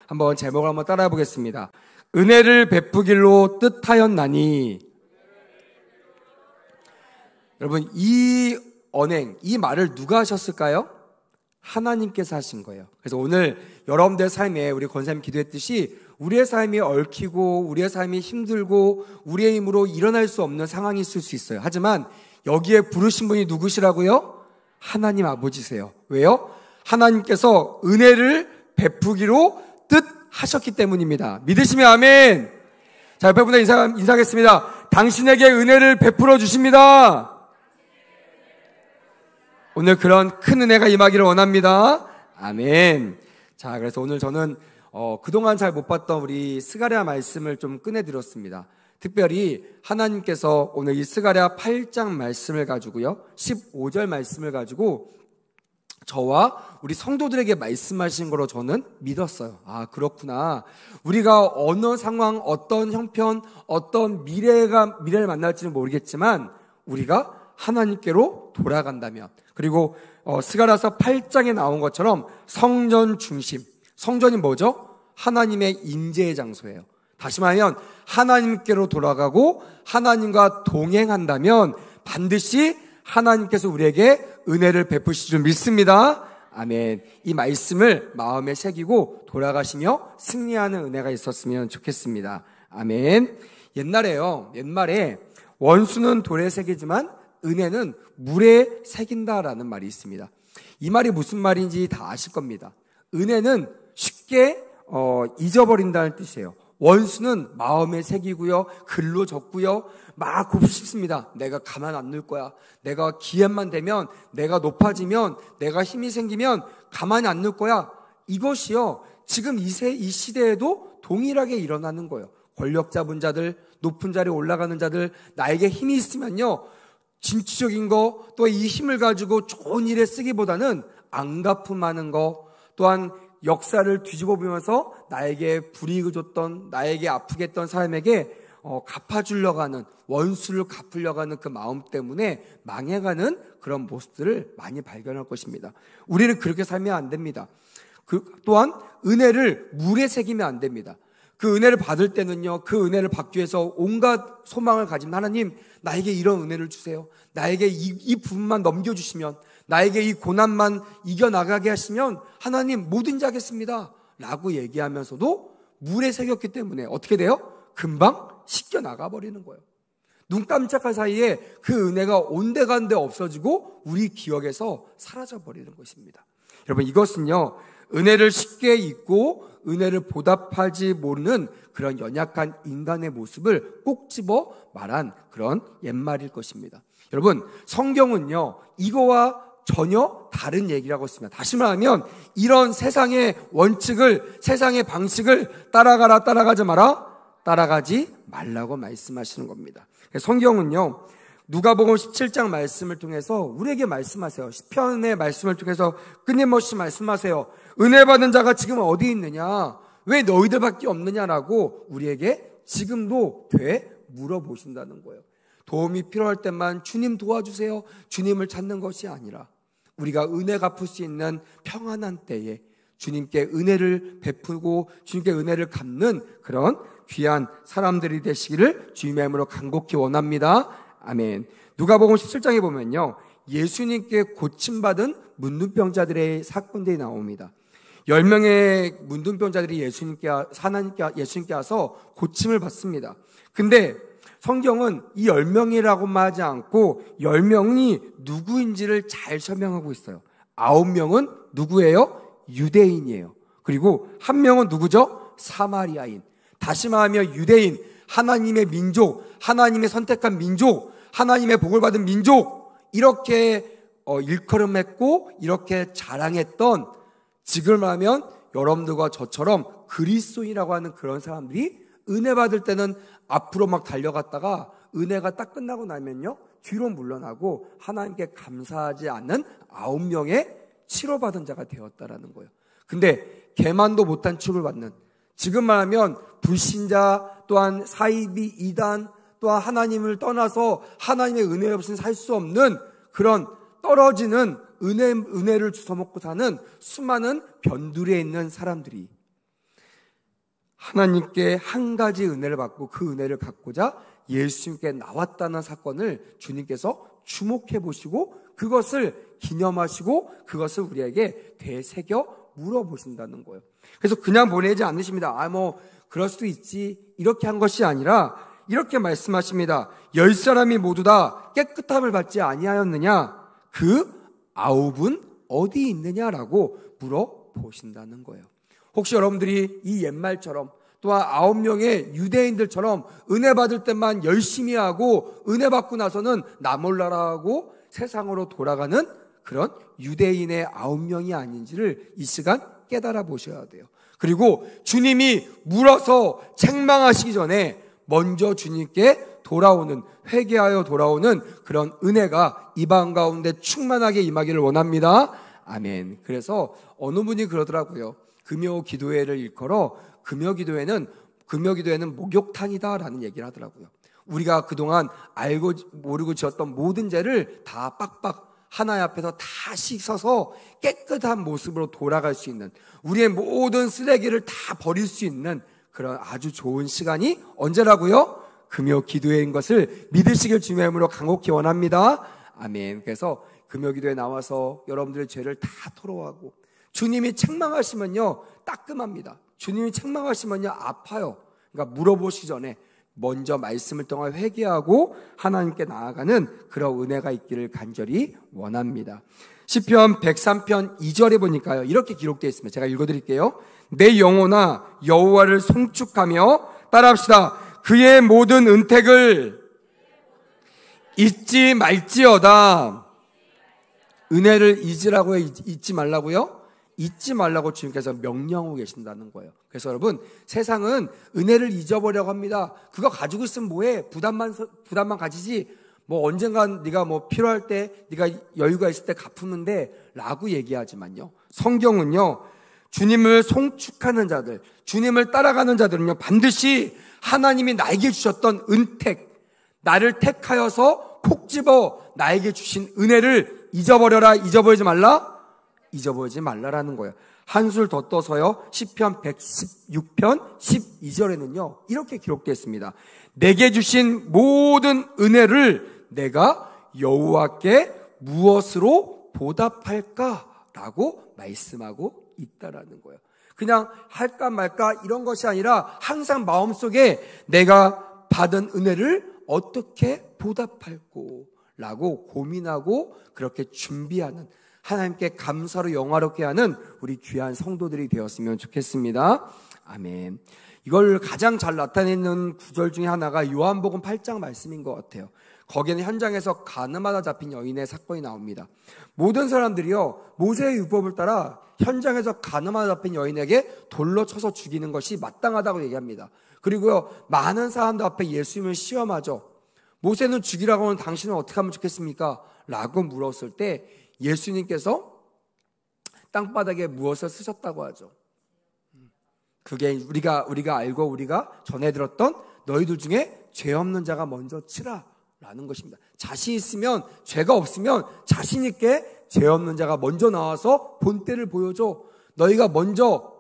한번 제목을 한번 따라해 보겠습니다. 은혜를 베푸기로 뜻하였나니. 여러분, 이 언행, 이 말을 누가 하셨을까요? 하나님께서 하신 거예요. 그래서 오늘 여러분들 삶에 우리 권사님 기도했듯이 우리의 삶이 얽히고 우리의 삶이 힘들고 우리의 힘으로 일어날 수 없는 상황이 있을 수 있어요. 하지만 여기에 부르신 분이 누구시라고요? 하나님 아버지세요. 왜요? 하나님께서 은혜를 베푸기로 뜻하셨기 때문입니다. 믿으시면 아멘. 자, 옆에 분들 인사하겠습니다. 당신에게 은혜를 베풀어 주십니다. 오늘 그런 큰 은혜가 임하기를 원합니다. 아멘. 자, 그래서 오늘 저는 그동안 잘 못 봤던 우리 스가랴 말씀을 좀 꺼내드렸습니다. 특별히 하나님께서 오늘 이 스가랴 8장 말씀을 가지고요, 15절 말씀을 가지고 저와 우리 성도들에게 말씀하신 거로 저는 믿었어요. 아, 그렇구나. 우리가 어느 상황, 어떤 형편, 어떤 미래를 만날지는 모르겠지만 우리가 하나님께로 돌아간다면, 그리고 스가랴서 8장에 나온 것처럼 성전 중심, 성전이 뭐죠? 하나님의 임재의 장소예요. 다시 말하면 하나님께로 돌아가고 하나님과 동행한다면 반드시 하나님께서 우리에게 은혜를 베푸실 줄 믿습니다. 아멘. 이 말씀을 마음에 새기고 돌아가시며 승리하는 은혜가 있었으면 좋겠습니다. 아멘. 옛말에 원수는 돌에 새기지만 은혜는 물에 새긴다라는 말이 있습니다. 이 말이 무슨 말인지 다 아실 겁니다. 은혜는 쉽게 잊어버린다는 뜻이에요. 원수는 마음에 새기고요, 글로 적고요, 막 곱씹습니다. 내가 가만 안 둘 거야. 내가 기회만 되면, 내가 높아지면, 내가 힘이 생기면 가만히 안 둘 거야. 이것이요, 지금 이 시대에도 동일하게 일어나는 거예요. 권력 잡은 자들, 높은 자리에 올라가는 자들, 나에게 힘이 있으면요, 진취적인 거, 또 이 힘을 가지고 좋은 일에 쓰기보다는 안갚음하는 거, 또한 역사를 뒤집어 보면서 나에게 불이익을 줬던, 나에게 아프게 했던 사람에게 갚아주려고 하는, 원수를 갚으려고 하는 그 마음 때문에 망해가는 그런 모습들을 많이 발견할 것입니다. 우리는 그렇게 살면 안 됩니다. 또한 은혜를 물에 새기면 안 됩니다. 그 은혜를 받을 때는요, 그 은혜를 받기 위해서 온갖 소망을 가진 하나님, 나에게 이런 은혜를 주세요. 나에게 이 부분만 넘겨주시면, 나에게 이 고난만 이겨나가게 하시면 하나님 뭐든지 하겠습니다 라고 얘기하면서도 물에 새겼기 때문에 어떻게 돼요? 금방 씻겨나가 버리는 거예요. 눈 깜짝할 사이에 그 은혜가 온데간데 없어지고 우리 기억에서 사라져 버리는 것입니다. 여러분, 이것은요, 은혜를 쉽게 잊고 은혜를 보답하지 모르는 그런 연약한 인간의 모습을 꼭 집어 말한 그런 옛말일 것입니다. 여러분, 성경은요, 이거와 전혀 다른 얘기라고 했습니다. 다시 말하면 이런 세상의 원칙을, 세상의 방식을 따라가지 마라, 따라가지 말라고 말씀하시는 겁니다. 성경은요, 누가복음 17장 말씀을 통해서 우리에게 말씀하세요. 시편의 말씀을 통해서 끊임없이 말씀하세요. 은혜 받은 자가 지금 어디 있느냐? 왜 너희들밖에 없느냐라고 우리에게 지금도 물어보신다는 거예요. 도움이 필요할 때만 주님 도와주세요, 주님을 찾는 것이 아니라 우리가 은혜 갚을 수 있는 평안한 때에 주님께 은혜를 베푸고 주님께 은혜를 갚는 그런 귀한 사람들이 되시기를 주님의 이름으로 간곡히 원합니다. 아멘. 누가복음 17장에 보면요, 예수님께 고침받은 문둥병자들의 사건들이 나옵니다. 10명의 문둥병자들이 예수님께 와서 고침을 받습니다. 근데 성경은 이 10명이라고만 하지 않고 10명이 누구인지를 잘 설명하고 있어요. 9명은 누구예요? 유대인이에요. 그리고 1명은 누구죠? 사마리아인. 다시 말하면 유대인, 하나님의 민족, 하나님의 선택한 민족, 하나님의 복을 받은 민족, 이렇게 일컬음했고 이렇게 자랑했던, 지금 말하면 여러분들과 저처럼 그리스도인이라고 하는 그런 사람들이 은혜 받을 때는 앞으로 막 달려갔다가 은혜가 딱 끝나고 나면요, 뒤로 물러나고 하나님께 감사하지 않는 9명의 치료받은 자가 되었다라는 거예요. 근데 개만도 못한 취급을 받는, 지금 말하면 불신자, 또한 사이비, 이단, 또한 하나님을 떠나서 하나님의 은혜 없이는 살 수 없는 그런 떨어지는 은혜를 주워먹고 사는 수많은 변두리에 있는 사람들이, 하나님께 한 가지 은혜를 받고 그 은혜를 갖고자 예수님께 나왔다는 사건을 주님께서 주목해 보시고 그것을 기념하시고 그것을 우리에게 되새겨 물어보신다는 거예요. 그래서 그냥 보내지 않으십니다. 그럴 수도 있지, 이렇게 한 것이 아니라 이렇게 말씀하십니다. 10사람이 모두 다 깨끗함을 받지 아니하였느냐? 그 9은 어디 있느냐라고 물어보신다는 거예요. 혹시 여러분들이 이 옛말처럼 또한 9명의 유대인들처럼 은혜 받을 때만 열심히 하고 은혜 받고 나서는 나 몰라라 하고 세상으로 돌아가는 그런 유대인의 9명이 아닌지를 이 시간 깨달아 보셔야 돼요. 그리고 주님이 물어서 책망하시기 전에 먼저 주님께 돌아오는, 회개하여 돌아오는 그런 은혜가 이방 가운데 충만하게 임하기를 원합니다. 아멘. 그래서 어느 분이 그러더라고요. 금요 기도회를 일컬어 금요 기도회는 목욕탕이다라는 얘기를 하더라고요. 우리가 그동안 알고 모르고 지었던 모든 죄를 다 빡빡 하나님 앞에서 다 씻어서 깨끗한 모습으로 돌아갈 수 있는, 우리의 모든 쓰레기를 다 버릴 수 있는 그런 아주 좋은 시간이 언제라고요? 금요 기도회인 것을 믿으시길 주님의 이름으로 간곡히 원합니다. 아멘. 그래서 금요 기도에 나와서 여러분들의 죄를 다 토로하고, 주님이 책망하시면요 따끔합니다. 주님이 책망하시면요 아파요. 그러니까 물어보시기 전에 먼저 말씀을 통해 회개하고 하나님께 나아가는 그런 은혜가 있기를 간절히 원합니다. 시편 103편 2절에 보니까요 이렇게 기록되어 있습니다. 제가 읽어드릴게요. 내 영혼아 여호와를 송축하며, 따라합시다. 그의 모든 은택을 잊지 말지어다. 은혜를 잊으라고 해요? 잊지 말라고요? 잊지 말라고 주님께서 명령하고 계신다는 거예요. 그래서 여러분, 세상은 은혜를 잊어버리려고 합니다. 그거 가지고 있으면 뭐해? 부담만 가지지. 언젠간 네가 필요할 때, 네가 여유가 있을 때 갚으는데 라고 얘기하지만요, 성경은요 주님을 송축하는 자들, 주님을 따라가는 자들은요 반드시 하나님이 나에게 주셨던 은택, 나를 택하여서 콕 집어 나에게 주신 은혜를 잊어버려라, 잊어버리지 말라라는 거예요. 한술 더 떠서요 시편 116편 12절에는요 이렇게 기록되어 있습니다. 내게 주신 모든 은혜를 내가 여호와께 무엇으로 보답할까라고 말씀하고 있다라는 거예요. 그냥 할까 말까 이런 것이 아니라 항상 마음속에 내가 받은 은혜를 어떻게 보답할꼬 라고 고민하고 그렇게 준비하는, 하나님께 감사로 영화롭게 하는 우리 귀한 성도들이 되었으면 좋겠습니다. 아멘. 이걸 가장 잘 나타내는 구절 중에 하나가 요한복음 8장 말씀인 것 같아요. 거기에는 현장에서 간음하다 잡힌 여인의 사건이 나옵니다. 모든 사람들이요 모세의 율법을 따라 현장에서 간음하다 잡힌 여인에게 돌로 쳐서 죽이는 것이 마땅하다고 얘기합니다. 그리고요 많은 사람들 앞에 예수님을 시험하죠. 모세는 죽이라고 하면 당신은 어떻게 하면 좋겠습니까? 라고 물었을 때 예수님께서 땅바닥에 무엇을 쓰셨다고 하죠? 그게 우리가 알고 우리가 전해 들었던 너희들 중에 죄 없는 자가 먼저 치라 라는 것입니다. 자신 있으면, 죄가 없으면 자신 있게 죄 없는 자가 먼저 나와서 본때를 보여줘. 너희가 먼저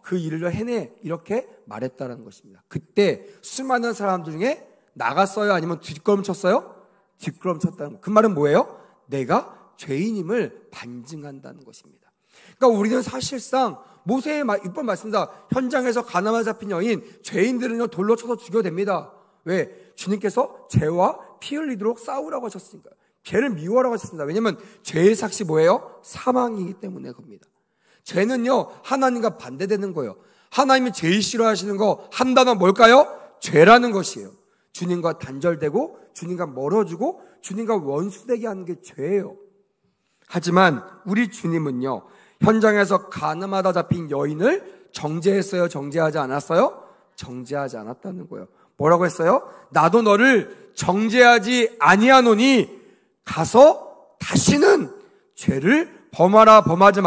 그 일을 해내, 이렇게 말했다는 것입니다. 그때 수많은 사람들 중에 나갔어요? 아니면 뒷걸음쳤어요? 뒷걸음쳤다는 거. 그 말은 뭐예요? 내가 죄인임을 반증한다는 것입니다. 그러니까 우리는 사실상 모세의 율법 말씀입니다. 현장에서 가늠하다 잡힌 여인, 죄인들은요 돌로 쳐서 죽여도 됩니다. 왜? 주님께서 죄와 피 흘리도록 싸우라고 하셨으니까요. 죄를 미워하라고 하셨습니다. 왜냐하면 죄의 삭시 뭐예요? 사망이기 때문에 그럽니다. 죄는요 하나님과 반대되는 거예요. 하나님이 제일 싫어하시는 거 한 단어 뭘까요? 죄라는 것이에요. 주님과 단절되고 주님과 멀어지고 주님과 원수되게 하는 게 죄예요. 하지만 우리 주님은요 현장에서 간음하다 잡힌 여인을 정죄했어요? 정죄하지 않았어요? 정죄하지 않았다는 거예요. 뭐라고 했어요? 나도 너를 정죄하지 아니하노니 가서 다시는 죄를 범하지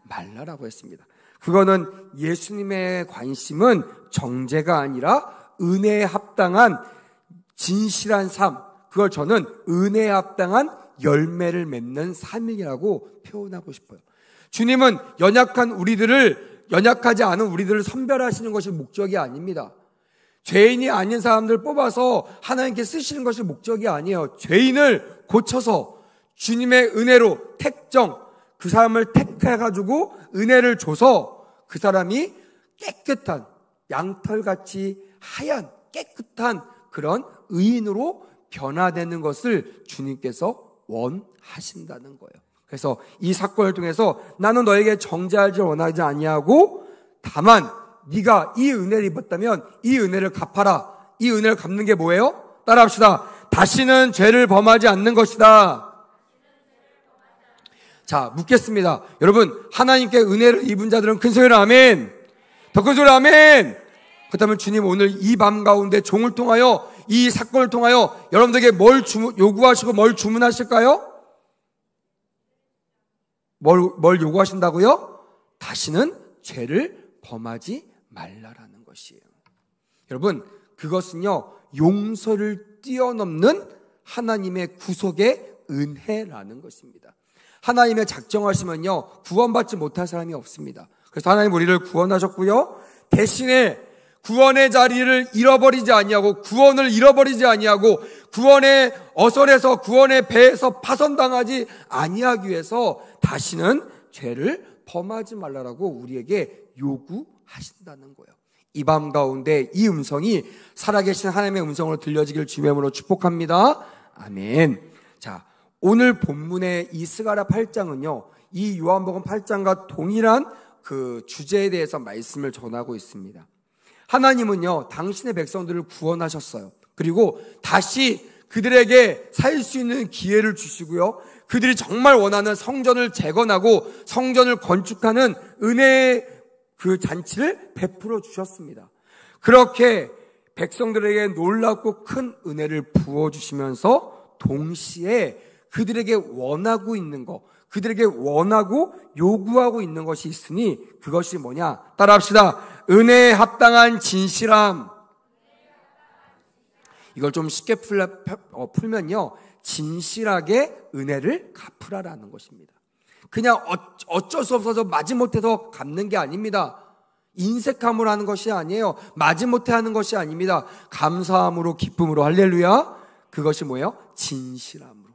말라라고 했습니다. 그거는 예수님의 관심은 정죄가 아니라 은혜에 합당한 진실한 삶, 그걸 저는 은혜에 합당한 열매를 맺는 삶이라고 표현하고 싶어요. 주님은 연약한 우리들을 연약하지 않은 우리들을 선별하시는 것이 목적이 아닙니다. 죄인이 아닌 사람들 뽑아서 하나님께 쓰시는 것이 목적이 아니에요. 죄인을 고쳐서 주님의 은혜로 그 사람을 택해가지고 은혜를 줘서 그 사람이 깨끗한, 양털같이 하얀 깨끗한 그런 의인으로 변화되는 것을 주님께서 원하신다는 거예요. 그래서 이 사건을 통해서 나는 너에게 정죄하지 원하지 아니하고 다만 네가 이 은혜를 입었다면 이 은혜를 갚아라. 이 은혜를 갚는 게 뭐예요? 따라합시다. 다시는 죄를 범하지 않는 것이다. 자, 묻겠습니다. 여러분, 하나님께 은혜를 입은 자들은 큰 소리로 아멘. 더 큰 소리로 아멘. 그렇다면 주님 오늘 이 밤 가운데 종을 통하여 이 사건을 통하여 여러분들에게 뭘 요구하시고 뭘 주문하실까요? 뭘 요구하신다고요? 다시는 죄를 범하지 말라라는 것이에요. 여러분, 그것은요, 용서를 뛰어넘는 하나님의 구속의 은혜라는 것입니다. 하나님의 작정하시면요, 구원받지 못할 사람이 없습니다. 그래서 하나님 우리를 구원하셨고요, 대신에 구원의 자리를 잃어버리지 아니하고, 구원을 잃어버리지 아니하고, 구원의 어설에서, 구원의 배에서 파손당하지 아니하기 위해서 다시는 죄를 범하지 말라라고 우리에게 요구하신다는 거예요. 이 밤 가운데 이 음성이 살아계신 하나님의 음성으로 들려지길 주님으로 축복합니다. 아멘. 자, 오늘 본문의 이 스가랴 8장은요, 이 요한복음 8장과 동일한 그 주제에 대해서 말씀을 전하고 있습니다. 하나님은요, 당신의 백성들을 구원하셨어요. 그리고 다시 그들에게 살 수 있는 기회를 주시고요, 그들이 정말 원하는 성전을 재건하고 성전을 건축하는 은혜의 그 잔치를 베풀어 주셨습니다. 그렇게 백성들에게 놀랍고 큰 은혜를 부어주시면서 동시에 그들에게 원하고 있는 것, 그들에게 원하고 요구하고 있는 것이 있으니 그것이 뭐냐? 따라합시다. 은혜에 합당한 진실함. 이걸 좀 쉽게 풀면요, 진실하게 은혜를 갚으라라는 것입니다. 그냥 어쩔 수 없어서 마지못해서 갚는 게 아닙니다. 인색함으로 하는 것이 아니에요. 마지못해 하는 것이 아닙니다. 감사함으로, 기쁨으로. 할렐루야. 그것이 뭐예요? 진실함으로.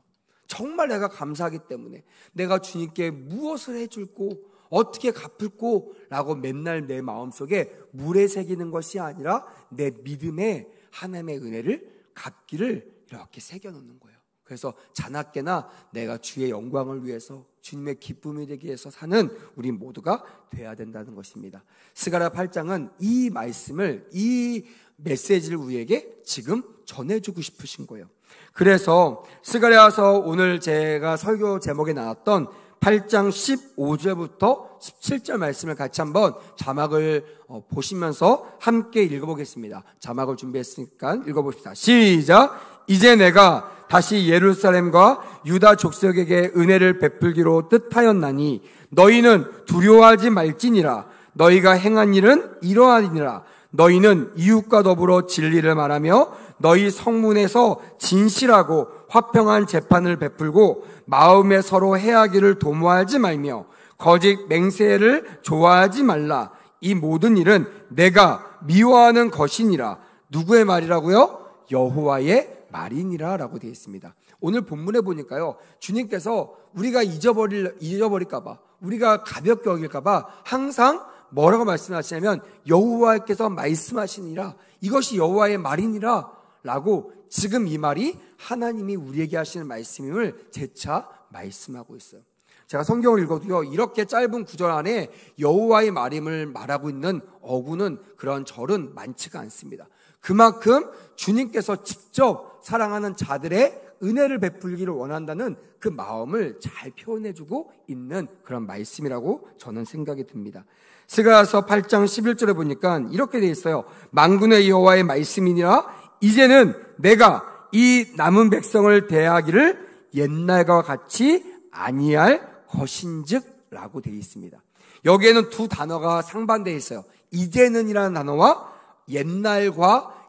정말 내가 감사하기 때문에 내가 주님께 무엇을 해줄고 어떻게 갚을고 라고 맨날 내 마음속에 물에 새기는 것이 아니라 내 믿음에 하나님의 은혜를 갚기를 이렇게 새겨놓는 거예요. 그래서 자나깨나 내가 주의 영광을 위해서, 주님의 기쁨이 되기 위해서 사는 우리 모두가 돼야 된다는 것입니다. 스가랴 8장은 이 말씀을, 이 메시지를 우리에게 지금 전해주고 싶으신 거예요. 그래서 스가랴서 오늘 제가 설교 제목에 나왔던 8장 15절부터 17절 말씀을 같이 한번 자막을 보시면서 함께 읽어보겠습니다. 자막을 준비했으니까 읽어봅시다. 시작! 이제 내가 다시 예루살렘과 유다 족속에게 은혜를 베풀기로 뜻하였나니 너희는 두려워하지 말지니라. 너희가 행한 일은 이러하니라. 너희는 이웃과 더불어 진리를 말하며 너희 성문에서 진실하고 화평한 재판을 베풀고 마음에 서로 해하기를 도모하지 말며 거짓 맹세를 좋아하지 말라. 이 모든 일은 내가 미워하는 것이니라. 누구의 말이라고요? 여호와의 말이니라 라고 되어 있습니다. 오늘 본문에 보니까요, 주님께서 우리가 잊어버릴까봐, 우리가 가볍게 여길까봐 항상 뭐라고 말씀하시냐면 여호와께서 말씀하시니라, 이것이 여호와의 말이니라 라고, 지금 이 말이 하나님이 우리에게 하시는 말씀임을 재차 말씀하고 있어요. 제가 성경을 읽어도요, 이렇게 짧은 구절 안에 여호와의 말임을 말하고 있는 어구는, 그런 절은 많지가 않습니다. 그만큼 주님께서 직접 사랑하는 자들의 은혜를 베풀기를 원한다는 그 마음을 잘 표현해주고 있는 그런 말씀이라고 저는 생각이 듭니다. 스가랴서 8장 11절에 보니까 이렇게 되어 있어요. 만군의 여호와의 말씀이니라. 이제는 내가 이 남은 백성을 대하기를 옛날과 같이 아니할 것인즉 라고 되어 있습니다. 여기에는 두 단어가 상반되어 있어요. 이제는이라는 단어와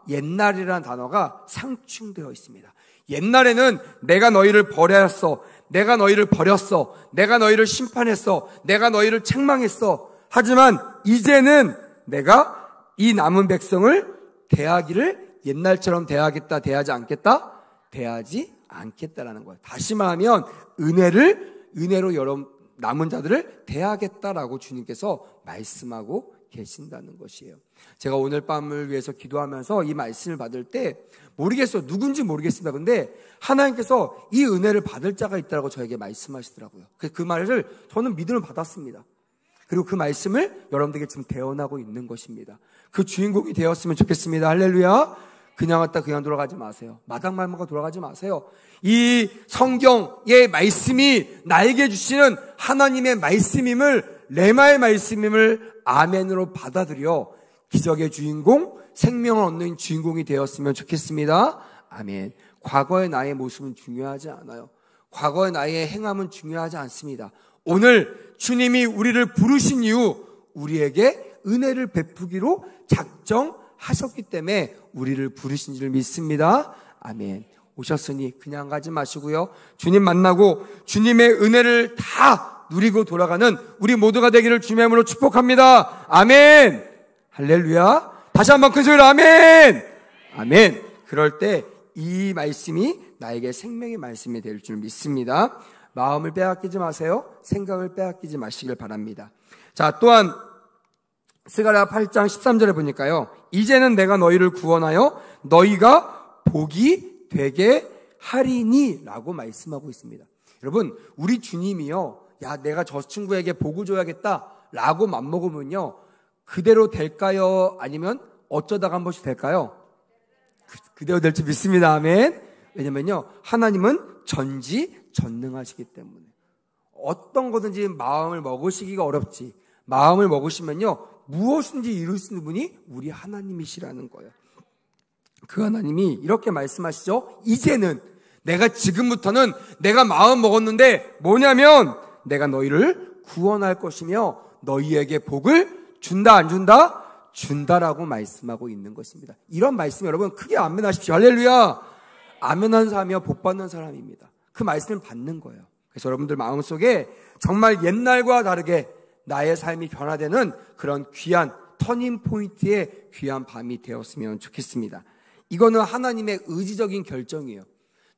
옛날이라는 단어가 상충되어 있습니다. 옛날에는 내가 너희를 버렸어, 내가 너희를 버렸어, 내가 너희를 심판했어, 내가 너희를 책망했어. 하지만 이제는 내가 이 남은 백성을 대하기를 옛날처럼 대하겠다, 대하지 않겠다? 대하지 않겠다라는 거예요. 다시 말하면 은혜로 여러 남은 자들을 대하겠다라고 주님께서 말씀하고 계신다는 것이에요. 제가 오늘 밤을 위해서 기도하면서 이 말씀을 받을 때 모르겠어요. 누군지 모르겠습니다. 근데 하나님께서 이 은혜를 받을 자가 있다고 저에게 말씀하시더라고요. 그 말을 저는 믿음을 받았습니다. 그리고 그 말씀을 여러분들에게 지금 대언하고 있는 것입니다. 그 주인공이 되었으면 좋겠습니다. 할렐루야. 그냥 왔다 그냥 돌아가지 마세요. 마당말마가 돌아가지 마세요. 이 성경의 말씀이 나에게 주시는 하나님의 말씀임을, 레마의 말씀임을 아멘으로 받아들여 기적의 주인공, 생명을 얻는 주인공이 되었으면 좋겠습니다. 아멘. 과거의 나의 모습은 중요하지 않아요. 과거의 나의 행함은 중요하지 않습니다. 오늘 주님이 우리를 부르신 이후 우리에게 은혜를 베푸기로 작정하셨기 때문에 우리를 부르신 줄 믿습니다. 아멘. 오셨으니 그냥 가지 마시고요. 주님 만나고 주님의 은혜를 다 누리고 돌아가는 우리 모두가 되기를 주님의 이름으로 축복합니다. 아멘. 할렐루야. 다시 한번 큰 소리로 아멘. 아멘. 그럴 때 이 말씀이 나에게 생명의 말씀이 될 줄 믿습니다. 마음을 빼앗기지 마세요. 생각을 빼앗기지 마시길 바랍니다. 자, 또한 스가랴 8장 13절에 보니까요. 이제는 내가 너희를 구원하여 너희가 복이 되게 하리니 라고 말씀하고 있습니다. 여러분, 우리 주님이요. 야, 내가 저 친구에게 복을 줘야겠다 라고 맘먹으면요. 그대로 될까요? 아니면 어쩌다가 한 번씩 될까요? 그대로 될 줄 믿습니다. 아멘. 왜냐면요. 하나님은 전지전능하시기 때문에 어떤 거든지 마음을 먹으시기가 어렵지. 마음을 먹으시면요. 무엇인지 이룰 수 있는 분이 우리 하나님이시라는 거예요. 그 하나님이 이렇게 말씀하시죠. 이제는 내가 지금부터는 내가 마음 먹었는데 뭐냐면 내가 너희를 구원할 것이며 너희에게 복을 준다 안 준다? 준다라고 말씀하고 있는 것입니다. 이런 말씀 여러분 크게 아멘하십시오. 할렐루야. 아멘한 사람이요 복 받는 사람입니다. 그 말씀을 받는 거예요. 그래서 여러분들 마음속에 정말 옛날과 다르게 나의 삶이 변화되는 그런 귀한 터닝 포인트의 귀한 밤이 되었으면 좋겠습니다. 이거는 하나님의 의지적인 결정이에요.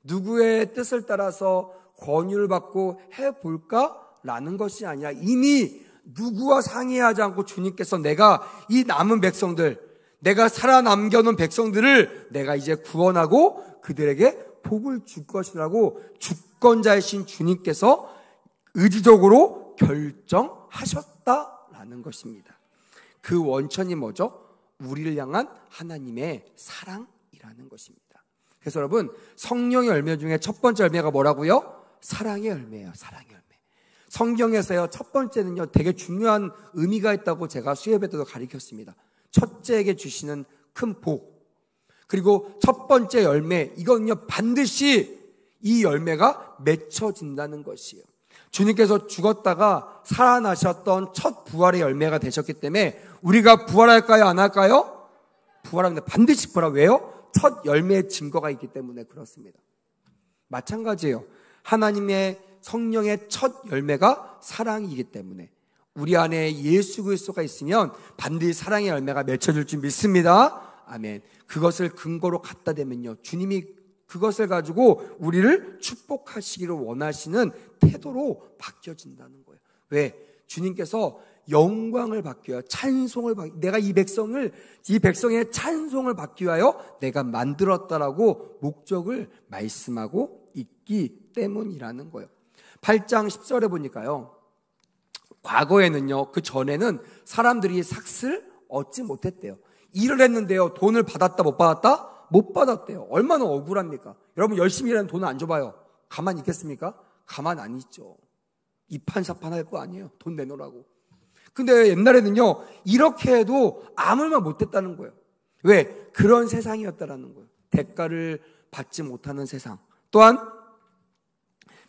누구의 뜻을 따라서 권유를 받고 해볼까라는 것이 아니라 이미 누구와 상의하지 않고 주님께서 내가 이 남은 백성들, 내가 살아남겨놓은 백성들을 내가 이제 구원하고 그들에게 복을 줄 것이라고 주권자이신 주님께서 의지적으로 결정하셨다라는 것입니다. 그 원천이 뭐죠? 우리를 향한 하나님의 사랑이라는 것입니다. 그래서 여러분 성령의 열매 중에 첫 번째 열매가 뭐라고요? 사랑의 열매예요. 사랑의 열매. 성경에서요 첫 번째는요 되게 중요한 의미가 있다고 제가 수요예배 때도 가르쳤습니다. 첫째에게 주시는 큰 복, 그리고 첫 번째 열매, 이건요 반드시 이 열매가 맺혀진다는 것이에요. 주님께서 죽었다가 살아나셨던 첫 부활의 열매가 되셨기 때문에 우리가 부활할까요 안 할까요? 부활합니다. 반드시 부활. 왜요? 첫 열매의 증거가 있기 때문에 그렇습니다. 마찬가지예요. 하나님의 성령의 첫 열매가 사랑이기 때문에 우리 안에 예수 그리스도가 있으면 반드시 사랑의 열매가 맺혀질 줄 믿습니다. 아멘. 그것을 근거로 갖다 대면요 주님이 그것을 가지고 우리를 축복하시기를 원하시는 태도로 바뀌어진다는 거예요. 왜? 주님께서 영광을 받기 위하여 찬송을 내가 이 백성의 찬송을 받기 위하여 내가 만들었다라고 목적을 말씀하고 있기 때문이라는 거예요. 8장 10절에 보니까요. 과거에는요. 그 전에는 사람들이 삭슬 얻지 못했대요. 일을 했는데요. 돈을 받았다 못 받았다? 못 받았대요. 얼마나 억울합니까? 여러분 열심히 일하는 돈을 안 줘봐요. 가만히 있겠습니까? 가만 안 있죠. 이판사판 할 거 아니에요. 돈 내놓으라고. 근데 옛날에는요. 이렇게 해도 아무 말 못했다는 거예요. 왜? 그런 세상이었다라는 거예요. 대가를 받지 못하는 세상. 또한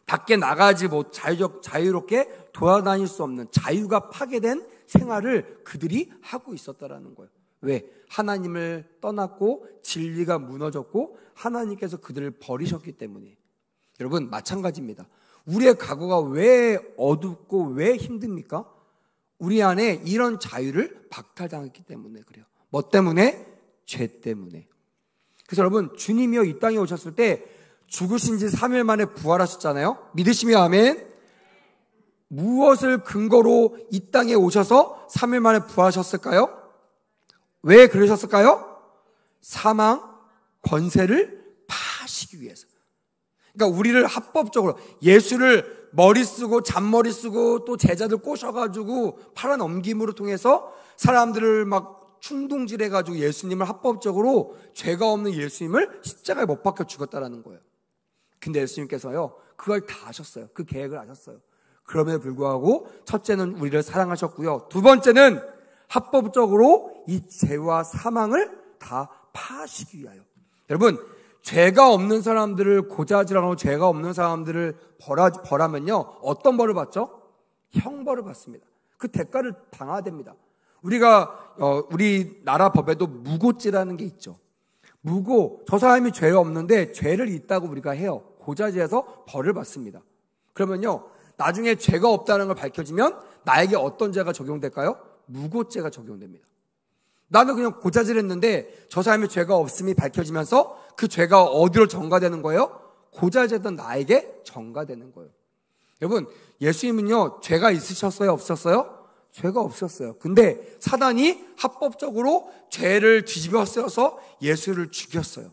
밖에 나가지 못 자유롭게 돌아다닐 수 없는 자유가 파괴된 생활을 그들이 하고 있었다라는 거예요. 왜? 하나님을 떠났고 진리가 무너졌고 하나님께서 그들을 버리셨기 때문에. 여러분 마찬가지입니다. 우리의 과거가 왜 어둡고 왜 힘듭니까? 우리 안에 이런 자유를 박탈당했기 때문에 그래요. 뭐 때문에? 죄 때문에. 그래서 여러분, 주님이요 이 땅에 오셨을 때 죽으신 지 3일 만에 부활하셨잖아요. 믿으시면 아멘. 무엇을 근거로 이 땅에 오셔서 3일 만에 부활하셨을까요? 왜 그러셨을까요? 사망, 권세를 파시기 위해서. 그러니까 우리를 합법적으로, 예수를 머리 쓰고 잔머리 쓰고 또 제자들 꼬셔가지고 팔아넘김으로 통해서 사람들을 막 충동질해가지고 예수님을 합법적으로 죄가 없는 예수님을 십자가에 못 박혀 죽었다라는 거예요. 근데 예수님께서요 그걸 다 하셨어요. 그 계획을 하셨어요. 그럼에도 불구하고 첫째는 우리를 사랑하셨고요, 두 번째는 합법적으로 이 죄와 사망을 다 파하시기 위하여. 여러분, 죄가 없는 사람들을 고자질하고 죄가 없는 사람들을 벌하면요 어떤 벌을 받죠? 형벌을 받습니다. 그 대가를 당해야 됩니다. 우리나라 법에도 무고죄라는 게 있죠. 무고, 저 사람이 죄가 없는데 죄를 있다고 우리가 해요. 고자질해서 벌을 받습니다. 그러면요 나중에 죄가 없다는 걸 밝혀지면 나에게 어떤 죄가 적용될까요? 무고죄가 적용됩니다. 나는 그냥 고자질했는데 저 사람의 죄가 없음이 밝혀지면서 그 죄가 어디로 전가되는 거예요? 고자질했던 나에게 전가되는 거예요. 여러분, 예수님은요 죄가 있으셨어요? 없었어요? 죄가 없었어요. 근데 사단이 합법적으로 죄를 뒤집어 쓰여서 예수를 죽였어요.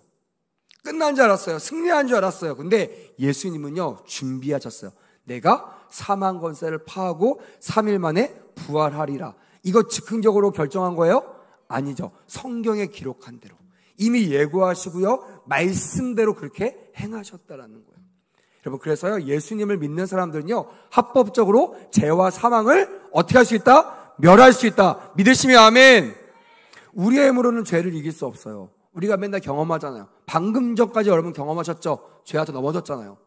끝난 줄 알았어요. 승리한 줄 알았어요. 근데 예수님은요 준비하셨어요. 내가 사망 권세를 파하고 3일 만에 부활하리라. 이거 즉흥적으로 결정한 거예요? 아니죠. 성경에 기록한 대로 이미 예고하시고요 말씀대로 그렇게 행하셨다라는 거예요. 여러분, 그래서요 예수님을 믿는 사람들은요 합법적으로 죄와 사망을 어떻게 할 수 있다? 멸할 수 있다. 믿으시면 아멘. 우리의 힘으로는 죄를 이길 수 없어요. 우리가 맨날 경험하잖아요. 방금 전까지 여러분 경험하셨죠? 죄한테 넘어졌잖아요.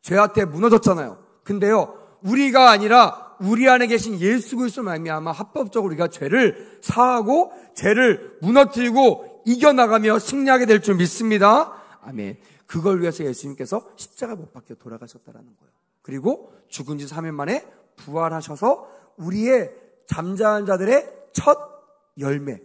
죄한테 무너졌잖아요. 근데요 우리가 아니라 우리 안에 계신 예수 그리스도로 말미암아 합법적으로 우리가 죄를 사하고 죄를 무너뜨리고 이겨나가며 승리하게 될 줄 믿습니다. 아멘. 그걸 위해서 예수님께서 십자가 못 박혀 돌아가셨다라는 거예요. 그리고 죽은 지 3일 만에 부활하셔서 우리의 잠자는 자들의 첫 열매,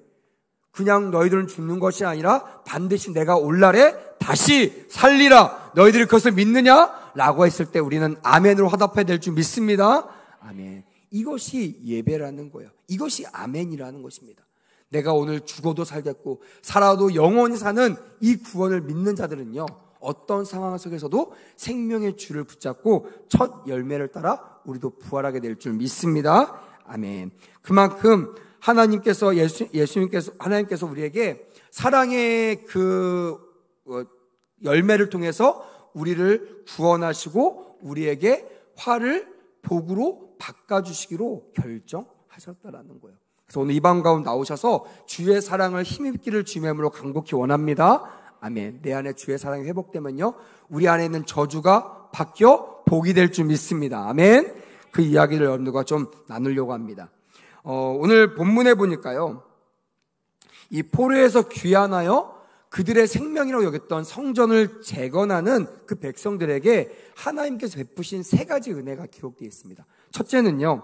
그냥 너희들은 죽는 것이 아니라 반드시 내가 오늘날에 다시 살리라, 너희들이 그것을 믿느냐? 라고 했을 때 우리는 아멘으로 화답해야 될 줄 믿습니다. 아멘. 이것이 예배라는 거예요. 이것이 아멘이라는 것입니다. 내가 오늘 죽어도 살겠고 살아도 영원히 사는 이 구원을 믿는 자들은요 어떤 상황 속에서도 생명의 줄을 붙잡고 첫 열매를 따라 우리도 부활하게 될 줄 믿습니다. 아멘. 그만큼 하나님께서 하나님께서 우리에게 사랑의 그 열매를 통해서 우리를 구원하시고 우리에게 화를 복으로 바꿔주시기로 결정하셨다라는 거예요. 그래서 오늘 이 방 가운데 나오셔서 주의 사랑을 힘입기를 주님으로 간곡히 원합니다. 아멘. 내 안에 주의 사랑이 회복되면요 우리 안에 있는 저주가 바뀌어 복이 될 줄 믿습니다. 아멘. 그 이야기를 여러분들과 좀 나누려고 합니다. 오늘 본문에 보니까요 이 포로에서 귀환하여 그들의 생명이라고 여겼던 성전을 재건하는 그 백성들에게 하나님께서 베푸신 세 가지 은혜가 기록되어 있습니다. 첫째는요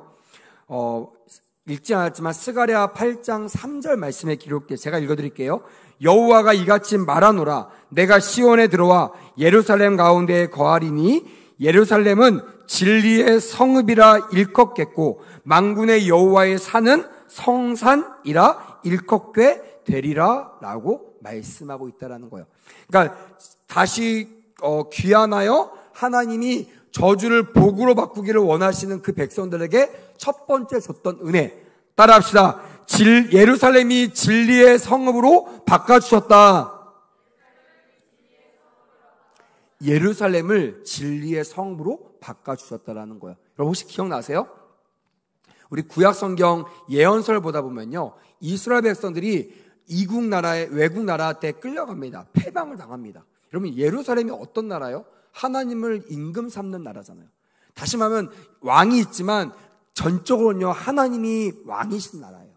읽지 않았지만 스가랴 8장 3절 말씀에 기록되어 제가 읽어드릴게요. 여호와가 이같이 말하노라. 내가 시온에 들어와 예루살렘 가운데에 거하리니 예루살렘은 진리의 성읍이라 일컫겠고 만군의 여호와의 산은 성산이라 일컫게 되리라 라고 말씀하고 있다라는 거예요. 그러니까 다시 귀환하여 하나님이 저주를 복으로 바꾸기를 원하시는 그 백성들에게 첫 번째 줬던 은혜, 따라합시다. 예루살렘이 진리의 성읍으로 바꿔주셨다. 예루살렘을 진리의 성읍으로 바꿔주셨다라는 거예요. 여러분 혹시 기억나세요? 우리 구약성경 예언서를 보다 보면요 이스라엘 백성들이 이국 나라에 외국 나라한테 끌려갑니다. 패방을 당합니다. 여러분 예루살렘이 어떤 나라요? 하나님을 임금 삼는 나라잖아요. 다시 말하면 왕이 있지만 전적으로는요 하나님이 왕이신 나라예요.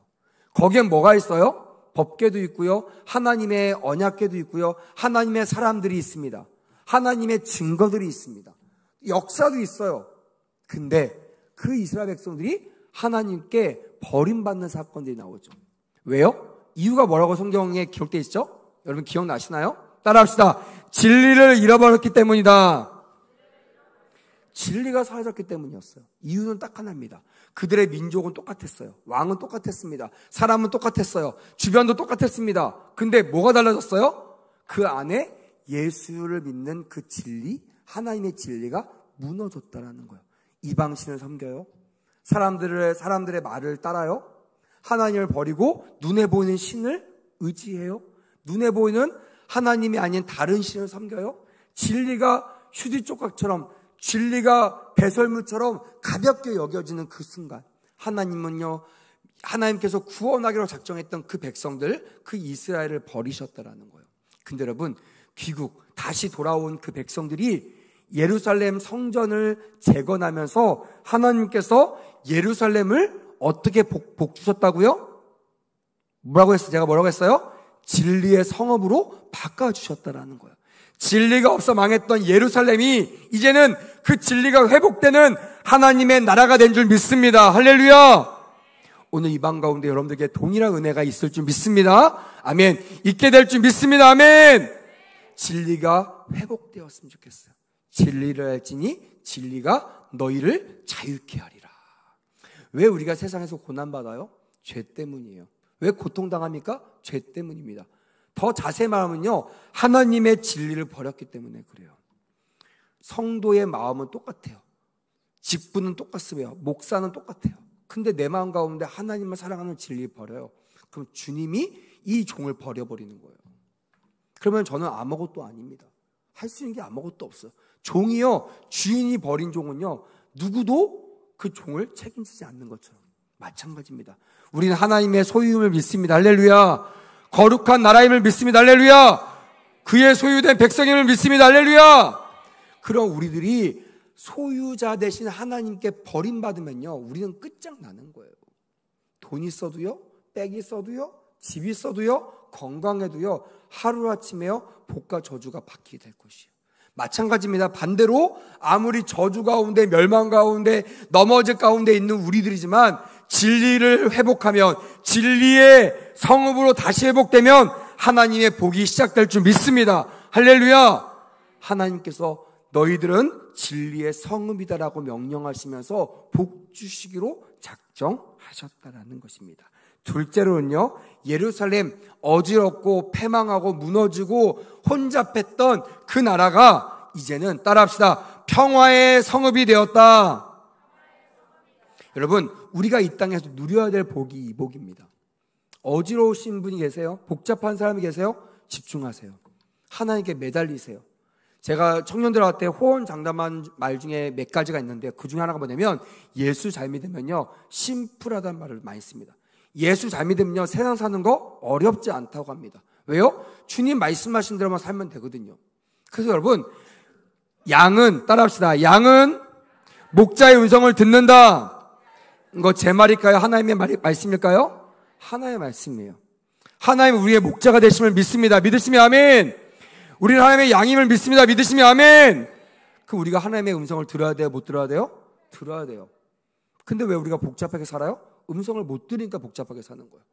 거기엔 뭐가 있어요? 법궤도 있고요, 하나님의 언약궤도 있고요, 하나님의 사람들이 있습니다. 하나님의 증거들이 있습니다. 역사도 있어요. 근데 그 이스라엘 백성들이 하나님께 버림받는 사건들이 나오죠. 왜요? 이유가 뭐라고 성경에 기록되어 있죠? 여러분 기억나시나요? 따라합시다. 진리를 잃어버렸기 때문이다. 진리가 사라졌기 때문이었어요. 이유는 딱 하나입니다. 그들의 민족은 똑같았어요. 왕은 똑같았습니다. 사람은 똑같았어요. 주변도 똑같았습니다. 근데 뭐가 달라졌어요? 그 안에 예수를 믿는 그 진리, 하나님의 진리가 무너졌다라는 거예요. 이방신을 섬겨요. 사람들의 말을 따라요. 하나님을 버리고 눈에 보이는 신을 의지해요. 눈에 보이는 하나님이 아닌 다른 신을 섬겨요. 진리가 휴지조각처럼, 진리가 배설물처럼 가볍게 여겨지는 그 순간, 하나님께서 구원하기로 작정했던 그 백성들, 그 이스라엘을 버리셨다라는 거예요. 근데 여러분, 귀국 다시 돌아온 그 백성들이 예루살렘 성전을 재건하면서 하나님께서 예루살렘을 어떻게 복 주셨다고요? 제가 뭐라고 했어요? 진리의 성읍으로 바꿔주셨다라는 거예요. 진리가 없어 망했던 예루살렘이 이제는 그 진리가 회복되는 하나님의 나라가 된 줄 믿습니다. 할렐루야! 오늘 이 방 가운데 여러분들에게 동일한 은혜가 있을 줄 믿습니다. 아멘. 있게 될 줄 믿습니다. 아멘. 진리가 회복되었으면 좋겠어요. 진리를 알지니 진리가 너희를 자유케 하리라. 왜 우리가 세상에서 고난받아요? 죄 때문이에요. 왜 고통당합니까? 죄 때문입니다. 더 자세히 말하면요, 하나님의 진리를 버렸기 때문에 그래요. 성도의 마음은 똑같아요. 직분은 똑같으며 목사는 똑같아요. 근데 내 마음 가운데 하나님을 사랑하는 진리를 버려요. 그럼 주님이 이 종을 버려버리는 거예요. 그러면 저는 아무것도 아닙니다. 할 수 있는 게 아무것도 없어요. 종이요, 주인이 버린 종은요, 누구도 그 종을 책임지지 않는 것처럼 마찬가지입니다. 우리는 하나님의 소유임을 믿습니다. 할렐루야. 거룩한 나라임을 믿습니다. 할렐루야. 그의 소유된 백성임을 믿습니다. 할렐루야. 그럼 우리들이 소유자 대신 하나님께 버림받으면요, 우리는 끝장나는 거예요. 돈 있어도요, 백 있어도요, 집 있어도요, 건강해도요, 하루아침에요, 복과 저주가 바뀌게 될 것이에요. 마찬가지입니다. 반대로 아무리 저주 가운데, 멸망 가운데, 넘어질 가운데 있는 우리들이지만 진리를 회복하면, 진리의 성읍으로 다시 회복되면 하나님의 복이 시작될 줄 믿습니다. 할렐루야. 하나님께서 너희들은 진리의 성읍이다라고 명령하시면서 복 주시기로 작정하셨다라는 것입니다. 둘째로는요, 예루살렘 어지럽고 패망하고 무너지고 혼잡했던 그 나라가 이제는 따라합시다. 평화의 성읍이 되었다. 여러분, 우리가 이 땅에서 누려야 될 복이 이 복입니다. 어지러우신 분이 계세요? 복잡한 사람이 계세요? 집중하세요. 하나님께 매달리세요. 제가 청년들한테 호언 장담한 말 중에 몇 가지가 있는데 그 중에 하나가 뭐냐면, 예수 잘 믿으면요, 심플하다는 말을 많이 씁니다. 예수 잘 믿으면요, 세상 사는 거 어렵지 않다고 합니다. 왜요? 주님 말씀하신 대로만 살면 되거든요. 그래서 여러분, 양은, 따라합시다. 양은 목자의 음성을 듣는다. 이거 제 말일까요? 하나님의 말씀일까요? 하나님의 말씀이에요. 하나님 우리의 목자가 되심을 믿습니다. 믿으시면 아멘. 우리는 하나님의 양임을 믿습니다. 믿으시면 아멘. 그럼 우리가 하나님의 음성을 들어야 돼요? 못 들어야 돼요? 들어야 돼요. 근데 왜 우리가 복잡하게 살아요? 음성을 못 들으니까 복잡하게 사는 거예요.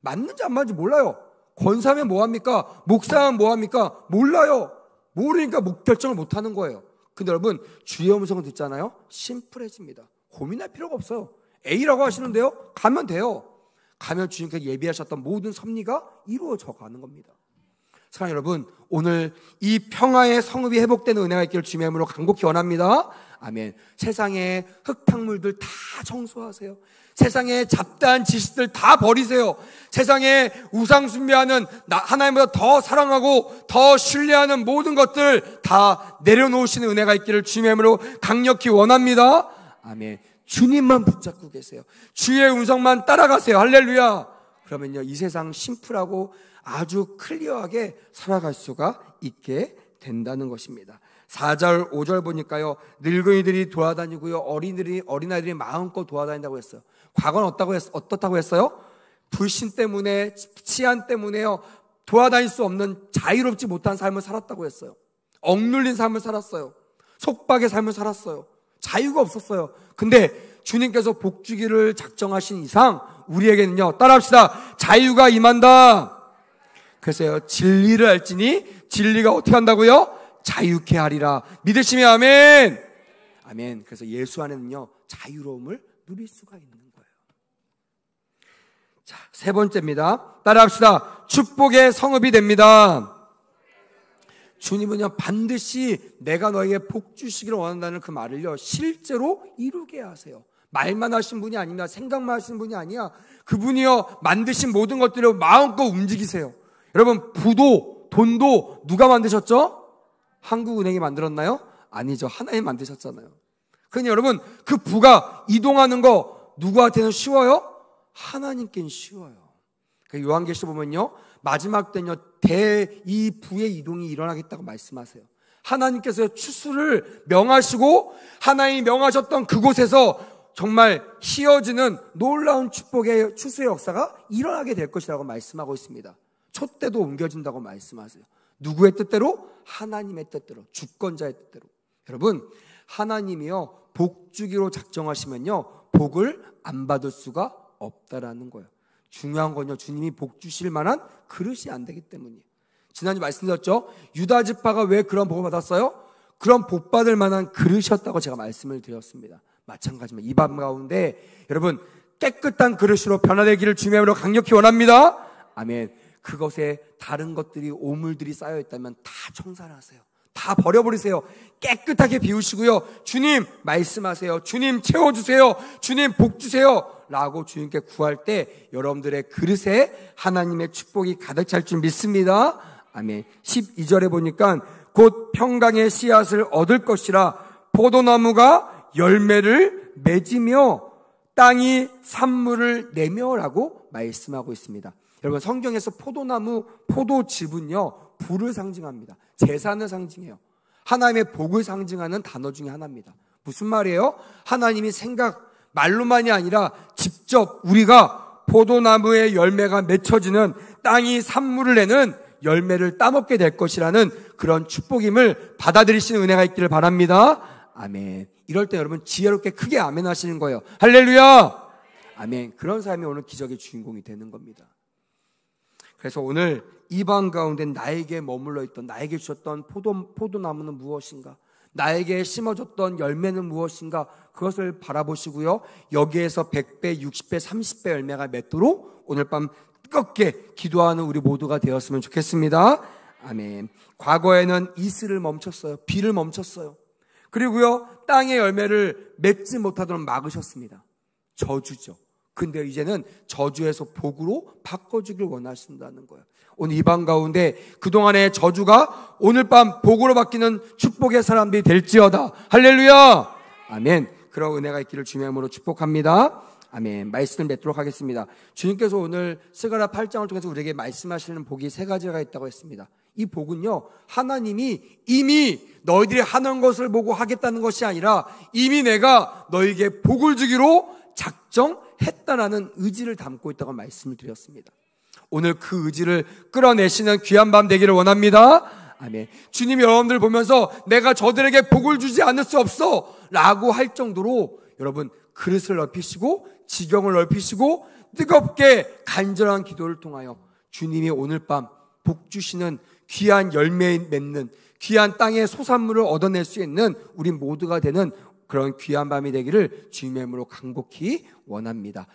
맞는지 안 맞는지 몰라요. 권사면 뭐합니까? 목사면 뭐합니까? 몰라요. 모르니까 결정을 못하는 거예요. 근데 여러분, 주의 음성을 듣잖아요, 심플해집니다. 고민할 필요가 없어요. A라고 하시는데요, 가면 돼요. 가면 주님께서 예비하셨던 모든 섭리가 이루어져 가는 겁니다. 사랑하는 여러분, 오늘 이 평화의 성읍이 회복되는 은혜가 있기를 주님의 이름으로 간곡히 원합니다. 아멘. 세상의 흙탕물들 다 청소하세요. 세상의 잡다한 지식들 다 버리세요. 세상에 우상 숭배하는, 하나님보다 더 사랑하고 더 신뢰하는 모든 것들 다 내려놓으시는 은혜가 있기를 주님의 이름으로 강력히 원합니다. 아멘. 주님만 붙잡고 계세요. 주의 음성만 따라가세요. 할렐루야. 그러면요, 이 세상 심플하고 아주 클리어하게 살아갈 수가 있게 된다는 것입니다. 4절, 5절 보니까요, 늙은이들이 돌아다니고요, 어린아이들이 마음껏 돌아다닌다고 했어요. 과거는 어떻다고 했어요? 불신 때문에, 치안 때문에요, 돌아다닐 수 없는 자유롭지 못한 삶을 살았다고 했어요. 억눌린 삶을 살았어요. 속박의 삶을 살았어요. 자유가 없었어요. 근데 주님께서 복 주기를 작정하신 이상 우리에게는요, 따라합시다. 자유가 임한다. 그래서요, 진리를 알지니 진리가 어떻게 한다고요? 자유케 하리라. 믿으시면 아멘. 아멘. 그래서 예수 안에는요, 자유로움을 누릴 수가 있는 거예요. 자, 세 번째입니다. 따라합시다. 축복의 성읍이 됩니다. 주님은요, 반드시 내가 너에게 복 주시기를 원한다는 그 말을요, 실제로 이루게 하세요. 말만 하신 분이 아닙니다. 생각만 하신 분이 아니야. 그분이요, 만드신 모든 것들을 마음껏 움직이세요. 여러분, 부도, 돈도 누가 만드셨죠? 한국은행이 만들었나요? 아니죠. 하나님 만드셨잖아요. 그러니 여러분, 그 부가 이동하는 거 누구한테는 쉬워요? 하나님께는 쉬워요. 요한계시록 보면요, 마지막 때는요, 이 부의 이동이 일어나겠다고 말씀하세요. 하나님께서 추수를 명하시고 하나님이 명하셨던 그곳에서 정말 휘어지는 놀라운 축복의 추수의 역사가 일어나게 될 것이라고 말씀하고 있습니다. 촛대도 옮겨진다고 말씀하세요. 누구의 뜻대로? 하나님의 뜻대로, 주권자의 뜻대로. 여러분, 하나님이요, 복 주기로 작정하시면요, 복을 안 받을 수가 없다라는 거예요. 중요한 건요, 주님이 복 주실 만한 그릇이 안 되기 때문이에요. 지난주 말씀드렸죠? 유다 지파가 왜 그런 복을 받았어요? 그런 복 받을 만한 그릇이었다고 제가 말씀을 드렸습니다. 마찬가지입니다. 이 밤 가운데 여러분, 깨끗한 그릇으로 변화되기를 주님의 이름으로 강력히 원합니다. 아멘. 그것에 다른 것들이, 오물들이 쌓여있다면 다 청산을 하세요. 다 버려버리세요. 깨끗하게 비우시고요, 주님 말씀하세요. 주님 채워주세요. 주님 복 주세요 라고 주님께 구할 때 여러분들의 그릇에 하나님의 축복이 가득 찰 줄 믿습니다. 아멘. 12절에 보니까 곧 평강의 씨앗을 얻을 것이라 포도나무가 열매를 맺으며 땅이 산물을 내며 라고 말씀하고 있습니다. 여러분, 성경에서 포도나무, 포도즙은요, 부를 상징합니다. 재산을 상징해요. 하나님의 복을 상징하는 단어 중에 하나입니다. 무슨 말이에요? 하나님이 말로만이 아니라 직접 우리가 포도나무의 열매가 맺혀지는, 땅이 산물을 내는 열매를 따먹게 될 것이라는 그런 축복임을 받아들이시는 은혜가 있기를 바랍니다. 아멘. 이럴 때 여러분, 지혜롭게 크게 아멘 하시는 거예요. 할렐루야! 아멘. 그런 삶이 오늘 기적의 주인공이 되는 겁니다. 그래서 오늘 이 방 가운데 나에게 머물러 있던, 나에게 주셨던 포도나무는 무엇인가? 나에게 심어줬던 열매는 무엇인가? 그것을 바라보시고요, 여기에서 100배, 60배, 30배 열매가 맺도록 오늘 밤 뜨겁게 기도하는 우리 모두가 되었으면 좋겠습니다. 아멘. 과거에는 이슬을 멈췄어요. 비를 멈췄어요. 그리고요, 땅의 열매를 맺지 못하도록 막으셨습니다. 저주죠. 근데 이제는 저주에서 복으로 바꿔주길 원하신다는 거예요. 오늘 이 밤 가운데 그동안의 저주가 오늘 밤 복으로 바뀌는 축복의 사람들이 될지어다. 할렐루야! 아멘. 그런 은혜가 있기를 주님의 이름으로 축복합니다. 아멘. 말씀을 맺도록 하겠습니다. 주님께서 오늘 스가랴 8장을 통해서 우리에게 말씀하시는 복이 세 가지가 있다고 했습니다. 이 복은요, 하나님이 이미 너희들이 하는 것을 보고 하겠다는 것이 아니라 이미 내가 너희에게 복을 주기로 작정했다라는 의지를 담고 있다고 말씀을 드렸습니다. 오늘 그 의지를 끌어내시는 귀한 밤 되기를 원합니다. 아멘. 주님이 여러분들 보면서 내가 저들에게 복을 주지 않을 수 없어 라고 할 정도로 여러분, 그릇을 넓히시고 지경을 넓히시고 뜨겁게 간절한 기도를 통하여 주님이 오늘 밤 복 주시는 귀한 열매 맺는, 귀한 땅의 소산물을 얻어낼 수 있는 우리 모두가 되는 그런 귀한 밤이 되기를 주님의 이름으로 간곡히 원합니다.